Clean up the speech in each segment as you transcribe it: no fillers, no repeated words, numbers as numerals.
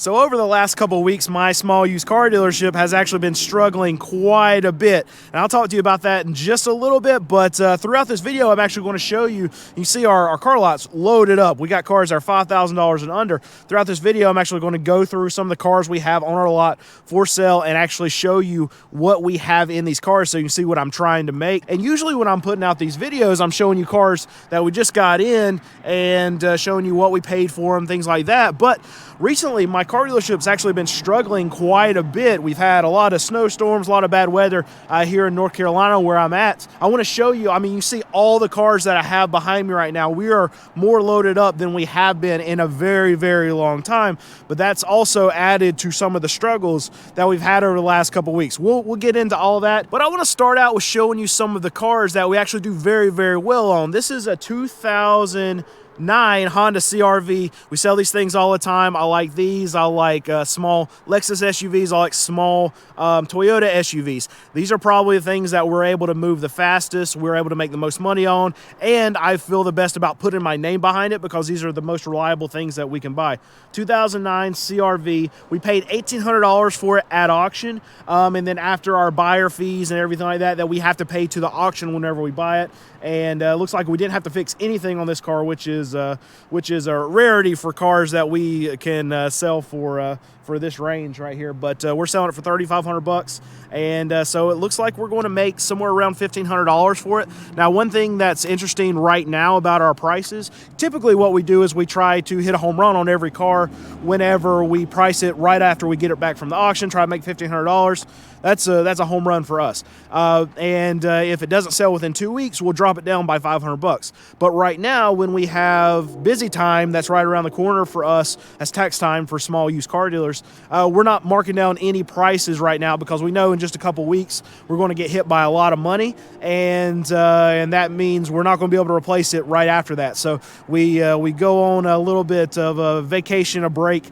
So over the last couple of weeks, my small used car dealership has actually been struggling quite a bit. And I'll talk to you about that in just a little bit, but throughout this video, I'm actually going to show you, you see our car lots loaded up. We got cars that are $5,000 and under. Throughout this video, I'm actually going to go through some of the cars we have on our lot for sale and actually show you what we have in these cars so you can see what I'm trying to make. And usually when I'm putting out these videos, I'm showing you cars that we just got in and showing you what we paid for them, things like that. But recently, my car dealership's actually been struggling quite a bit. We've had a lot of snowstorms, a lot of bad weather here in North Carolina where I'm at. I want to show you, I mean, you see all the cars that I have behind me right now. We are more loaded up than we have been in a very, very long time. But that's also added to some of the struggles that we've had over the last couple weeks. We'll get into all of that. But I want to start out with showing you some of the cars that we actually do very, very well on. This is a 2009 Honda CR-V. We sell these things all the time. I like these. I like small Lexus SUVs. I like small Toyota SUVs. These are probably the things that we're able to move the fastest, we're able to make the most money on, and I feel the best about putting my name behind it because these are the most reliable things that we can buy. 2009 CR-V. We paid $1,800 for it at auction, and then after our buyer fees and everything like that we have to pay to the auction whenever we buy it. And it looks like we didn't have to fix anything on this car, which is a rarity for cars that we can sell for this range right here. But we're selling it for $3,500, and so it looks like we're going to make somewhere around $1,500 for it. Now, one thing that's interesting right now about our prices, typically what we do is we try to hit a home run on every car whenever we price it right after we get it back from the auction, try to make $1,500. That's a home run for us. And if it doesn't sell within 2 weeks, we'll drop it down by $500. But right now, when we have busy time, that's right around the corner for us, as tax time for small used car dealers, we're not marking down any prices right now because we know in just a couple weeks we're going to get hit by a lot of money, and that means we're not going to be able to replace it right after that. So we go on a little bit of a vacation, a break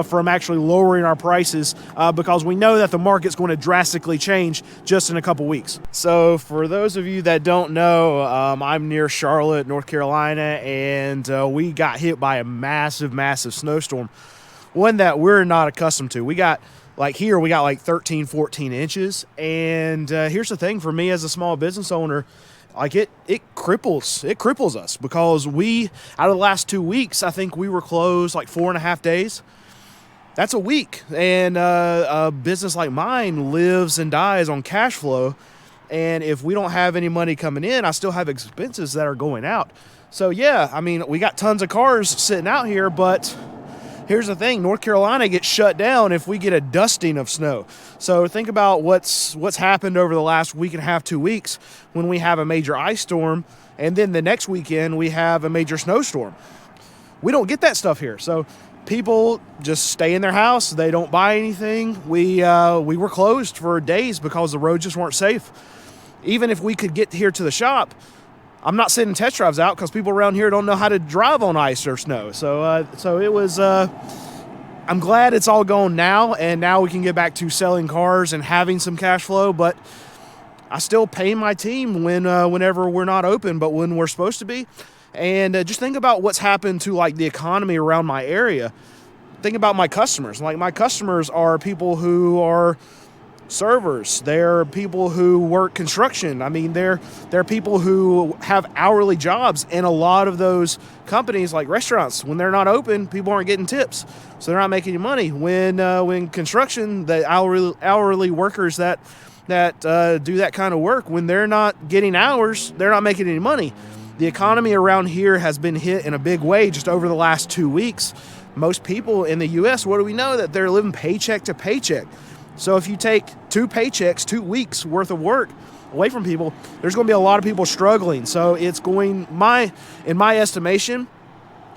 from actually lowering our prices because we know that the market's going to drastically change just in a couple weeks. So for those of you that don't know, I'm near Charlotte, North Carolina, and we got hit by a massive snowstorm, one that we're not accustomed to. We got like 13, 14 inches. And here's the thing for me as a small business owner, like it cripples us because we, out of the last 2 weeks, I think we were closed like 4.5 days. That's a week. And a business like mine lives and dies on cash flow. And if we don't have any money coming in, I still have expenses that are going out. So yeah, I mean, we got tons of cars sitting out here, but here's the thing, North Carolina gets shut down if we get a dusting of snow. So think about what's happened over the last week and a half, 2 weeks, when we have a major ice storm, and then the next weekend we have a major snowstorm. We don't get that stuff here. So people just stay in their house. They don't buy anything. We were closed for days because the roads just weren't safe. Even if we could get here to the shop, I'm not sending test drives out because people around here don't know how to drive on ice or snow. So it was, I'm glad it's all gone now, and now we can get back to selling cars and having some cash flow, but I still pay my team whenever we're not open, but when we're supposed to be. And just think about what's happened to like the economy around my area. Think about my customers. Like, my customers are people who are servers. They're people who work construction. I mean, they're people who have hourly jobs, and a lot of those companies, like restaurants, when they're not open, people aren't getting tips, so they're not making any money. When construction, the hourly workers that do that kind of work, when they're not getting hours, they're not making any money. The economy around here has been hit in a big way just over the last 2 weeks. Most people in the U.S., what do we know? That they're living paycheck to paycheck. So if you take 2 paychecks, 2 weeks worth of work away from people, there's going to be a lot of people struggling. So it's going, in my estimation,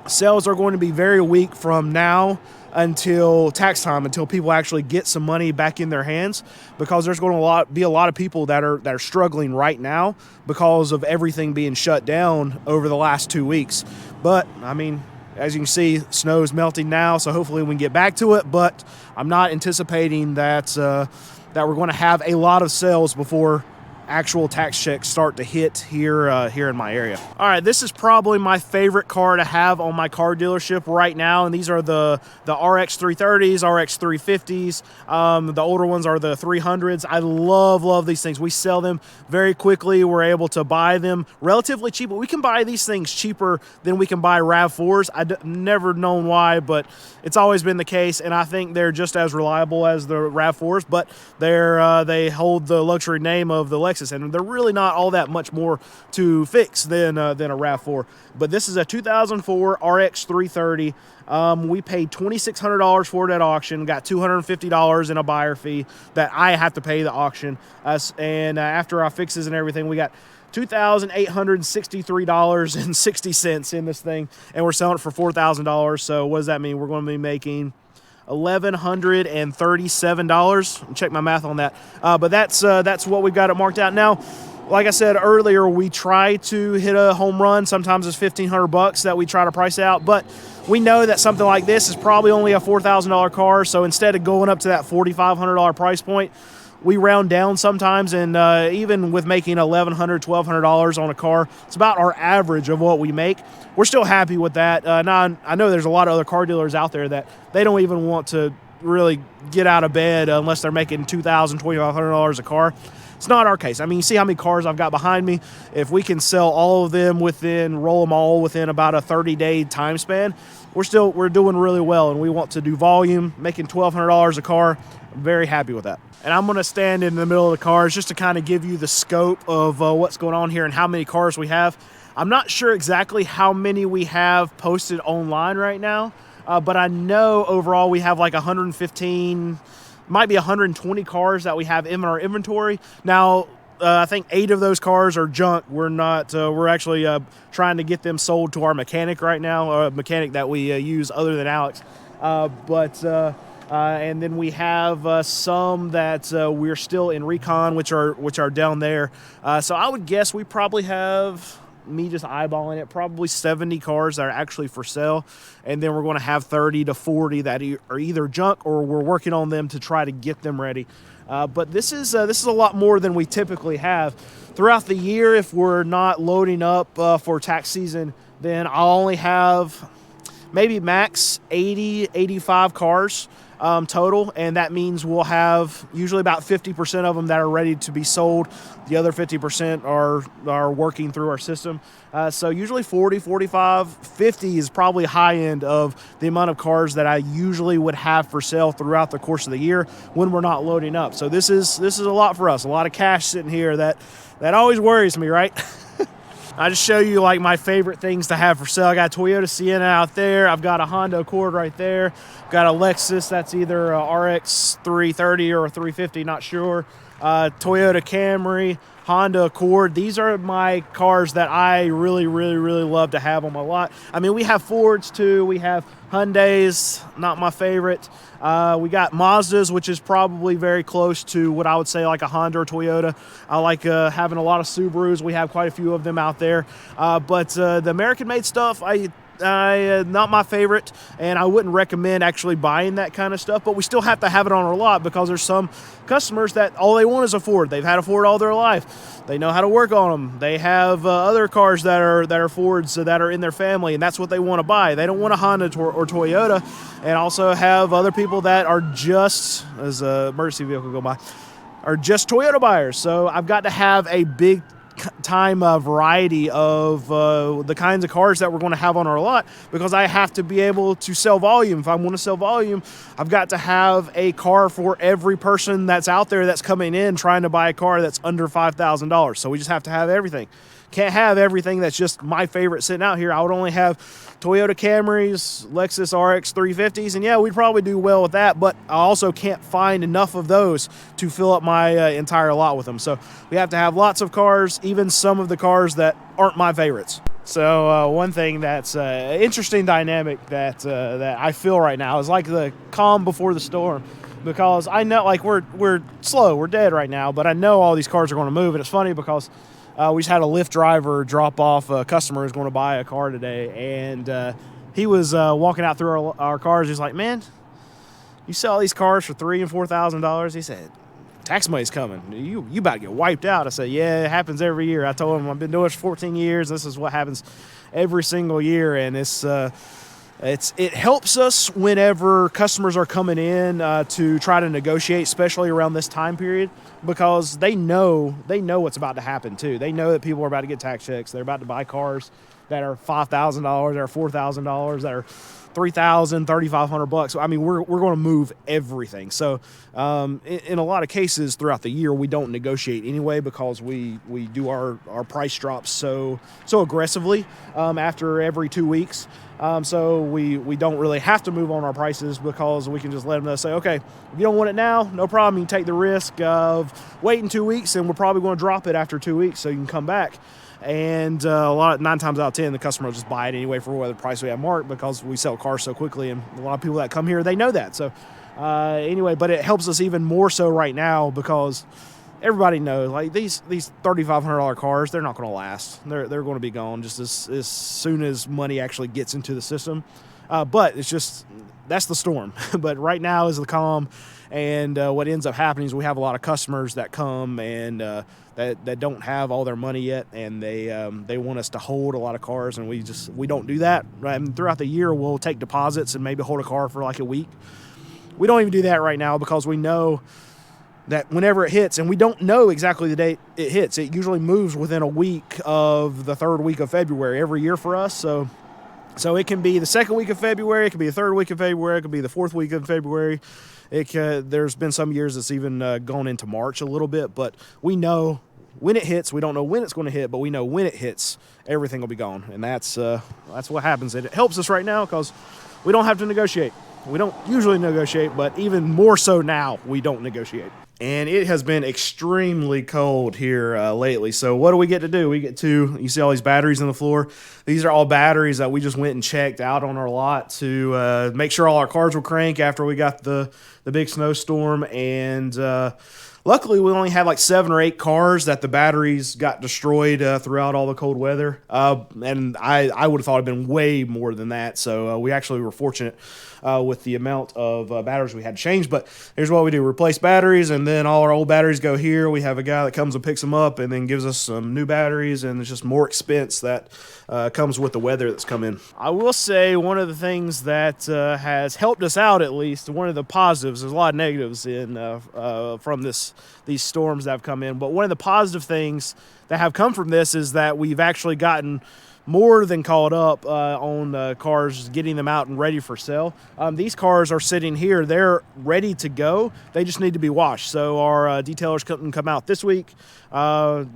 sales are going to be very weak from now until tax time, until people actually get some money back in their hands, because there's going to be a lot of people that are struggling right now because of everything being shut down over the last 2 weeks. But I mean, as you can see, snow is melting now, so hopefully we can get back to it. But I'm not anticipating that we're going to have a lot of sales before actual tax checks start to hit here here in my area. All right, this is probably my favorite car to have on my car dealership right now, and these are the RX 330s, RX 350s. The older ones are the 300s. I love these things. We sell them very quickly. We're able to buy them relatively cheap, but we can buy these things cheaper than we can buy RAV4s. I've never known why, but it's always been the case, and I think they're just as reliable as the RAV4s, but they hold the luxury name of the Lexus, and they're really not all that much more to fix than a RAV4. But this is a 2004 RX 330. We paid $2,600 for it at auction, got $250 in a buyer fee that I have to pay the auction. And after our fixes and everything, we got $2,863.60 in this thing, and we're selling it for $4,000. So what does that mean? We're going to be making $1,137. Check my math on that. But that's what we've got it marked out now. Like I said earlier, we try to hit a home run. Sometimes it's $1,500 that we try to price out, but we know that something like this is probably only a $4,000 car. So instead of going up to that $4,500 price point, we round down sometimes, and even with making $1,100, $1,200 on a car, it's about our average of what we make. We're still happy with that. Now, I know there's a lot of other car dealers out there that they don't even want to really get out of bed unless they're making $2,000, $2,500 a car. It's not our case. I mean, you see how many cars I've got behind me. If we can sell all of them roll them all within about a 30-day time span, we're doing really well, and we want to do volume, making $1,200 a car. I'm very happy with that. And I'm going to stand in the middle of the cars just to kind of give you the scope of what's going on here and how many cars we have. I'm not sure exactly how many we have posted online right now, but I know overall we have like 115, might be 120 cars that we have in our inventory. Now, I think 8 of those cars are junk. We're actually trying to get them sold to our mechanic right now, a mechanic that we use other than Alex. And then we have some that we're still in recon, which are down there. So I would guess we probably have, me just eyeballing it, probably 70 cars that are actually for sale, and then we're going to have 30 to 40 that are either junk or we're working on them to try to get them ready. But this is a lot more than we typically have throughout the year. If we're not loading up for tax season, then I'll only have maybe max 80, 85 cars total, and that means we'll have usually about 50% of them that are ready to be sold. The other 50% are working through our system. So usually 40, 45, 50 is probably high end of the amount of cars that I usually would have for sale throughout the course of the year when we're not loading up. So this is a lot for us, a lot of cash sitting here that always worries me, right? I just show you like my favorite things to have for sale. I got a Toyota Sienna out there. I've got a Honda Accord right there. Got a Lexus that's either a RX 330 or a 350, not sure. Toyota Camry, Honda Accord. These are my cars that I really love to have on my lot. I mean, we have Fords too. We have Hyundais, not my favorite. We got Mazdas, which is probably very close to what I would say like a Honda or Toyota. I like having a lot of Subarus. We have quite a few of them out there. But the American-made stuff, not my favorite, and I wouldn't recommend actually buying that kind of stuff, but we still have to have it on our lot because there's some customers that all they want is a Ford. They've had a Ford all their life. They know how to work on them. They have other cars that are Fords that are in their family, and that's what they want to buy. They don't want a Honda or Toyota, and also have other people that are just, as an emergency vehicle go by, are just Toyota buyers. So I've got to have a big time variety of the kinds of cars that we're going to have on our lot because I have to be able to sell volume. If I want to sell volume, I've got to have a car for every person that's out there that's coming in trying to buy a car that's under $5,000. So we just have to have everything. Can't have everything that's just my favorite sitting out here. I would only have Toyota Camrys, Lexus RX 350s, and yeah, we'd probably do well with that, but I also can't find enough of those to fill up my entire lot with them. So we have to have lots of cars, even some of the cars that aren't my favorites. So one thing that's an interesting dynamic that I feel right now is like the calm before the storm. Because I know, like, we're slow, we're dead right now, but I know all these cars are going to move, and it's funny because we just had a Lyft driver drop off a customer who's going to buy a car today, and he was walking out through our cars. He's like, "Man, you sell these cars for $3,000 and $4,000?" He said, tax money's coming. You about to get wiped out. I said, yeah, it happens every year. I told him I've been doing this for 14 years. This is what happens every single year, and it helps us whenever customers are coming in to try to negotiate, especially around this time period, because they know what's about to happen too. They know that people are about to get tax checks. They're about to buy cars that are $5,000, that are $4,000, that are $3,000, $3,500. I mean, we're going to move everything. So in a lot of cases throughout the year, we don't negotiate anyway, because we do our price drops so aggressively after every 2 weeks. So we don't really have to move on our prices, because we can just let them know, say, okay, if you don't want it now, no problem. You can take the risk of waiting 2 weeks, and we're probably going to drop it after 2 weeks, so you can come back. And 9 times out of 10, the customer will just buy it anyway for whatever price we have marked, because we sell cars so quickly, and a lot of people that come here, they know that. So anyway, but it helps us even more so right now, because everybody knows, like, these $3,500 cars, they're not going to last. They're going to be gone just as soon as money actually gets into the system. But it's just, that's the storm. But right now is the calm. And what ends up happening is we have a lot of customers that come and that don't have all their money yet, and they want us to hold a lot of cars, and we don't do that. Right? I mean, throughout the year, we'll take deposits and maybe hold a car for like a week. We don't even do that right now, because we know that whenever it hits, and we don't know exactly the date it hits, it usually moves within a week of the 3rd week of February every year for us. So it can be the 2nd week of February, it could be the 3rd week of February, it could be the 4th week of February. There's been some years it's even gone into March a little bit, but we know when it hits. We don't know when it's going to hit, but we know when it hits, everything will be gone, and that's what happens. It helps us right now, because we don't have to negotiate. We don't usually negotiate, but even more so now, we don't negotiate. And it has been extremely cold here lately. So what do we get to do? We get to, you see all these batteries on the floor. These are all batteries that we just went and checked out on our lot to make sure all our cars will crank after we got the big snowstorm. And luckily, we only had like 7 or 8 cars that the batteries got destroyed throughout all the cold weather. And I would have thought it'd been way more than that. So we actually were fortunate with the amount of batteries we had to change. But here's what we do. Replace batteries, and then all our old batteries go here. We have a guy that comes and picks them up and then gives us some new batteries, and it's just more expense that comes with the weather that's come in. I will say one of the things that has helped us out, at least, one of the positives, there's a lot of negatives from these storms that have come in, but one of the positive things that have come from this is that we've actually gotten more than caught up on cars, getting them out and ready for sale. These cars are sitting here. They're ready to go. They just need to be washed. So our detailers couldn't come out this week, I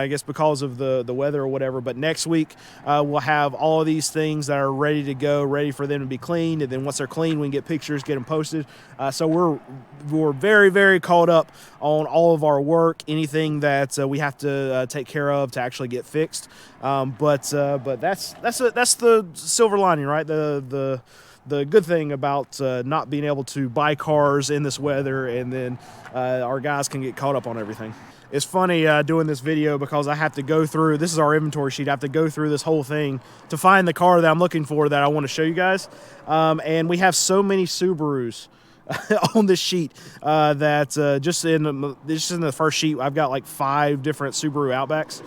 guess because of the weather or whatever. But next week, we'll have all of these things that are ready to go, ready for them to be cleaned. And then once they're clean, we can get pictures, get them posted. So we're very, very caught up on all of our work, anything that we have to take care of to actually get fixed. But that's the silver lining, right? The good thing about not being able to buy cars in this weather, and then our guys can get caught up on everything. It's funny doing this video, because I have to go through, this is our inventory sheet, I have to go through this whole thing to find the car that I'm looking for that I want to show you guys. And we have so many Subarus on this sheet that just in the first sheet, I've got like 5 different Subaru Outbacks.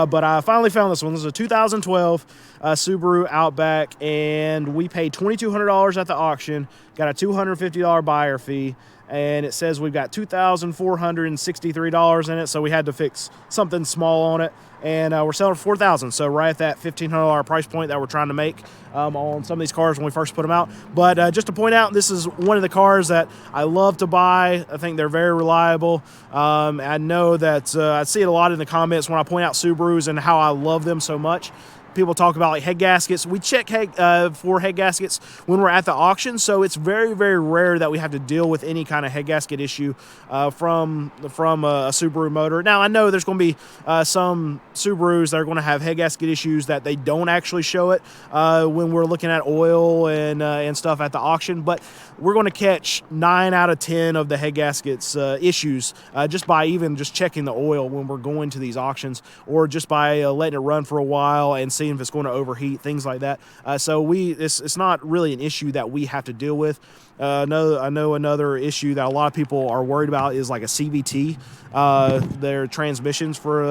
But I finally found this one. This is a 2012 Subaru Outback, and we paid $2,200 at the auction, got a $250 buyer fee, and it says we've got $2,463 in it, so we had to fix something small on it, and we're selling for $4,000, so right at that $1,500 price point that we're trying to make on some of these cars when we first put them out. But just to point out, this is one of the cars that I love to buy. I think they're very reliable. I know that I see it a lot in the comments when I point out Subarus and how I love them so much. People talk about like head gaskets. We check for head gaskets when we're at the auction, so it's very, very rare that we have to deal with any kind of head gasket issue from a Subaru motor. Now, I know there's going to be some Subarus that are going to have head gasket issues that they don't actually show it when we're looking at oil and stuff at the auction, but we're going to catch 9 out of 10 of the head gaskets issues just by even just checking the oil when we're going to these auctions, or just by letting it run for a while and seeing if it's going to overheat, things like that. So it's not really an issue that we have to deal with. I know another issue that a lot of people are worried about is like a CVT, their transmissions for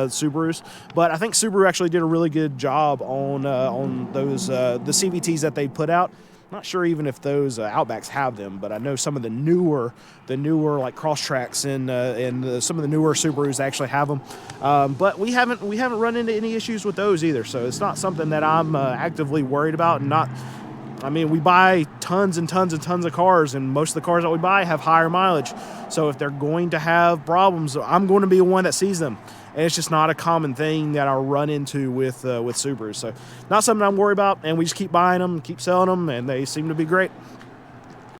Subarus. But I think Subaru actually did a really good job on those the CVTs that they put out. Not sure even if those Outbacks have them, but I know some of the newer like Crosstracks and some of the newer Subarus actually have them. But we haven't run into any issues with those either. So it's not something that I'm actively worried about. And not, I mean, we buy tons and tons and tons of cars, and most of the cars that we buy have higher mileage. So if they're going to have problems, I'm going to be the one that sees them. And it's just not a common thing that I'll run into with Subarus. So not something I'm worried about, and we just keep buying them, keep selling them, and they seem to be great.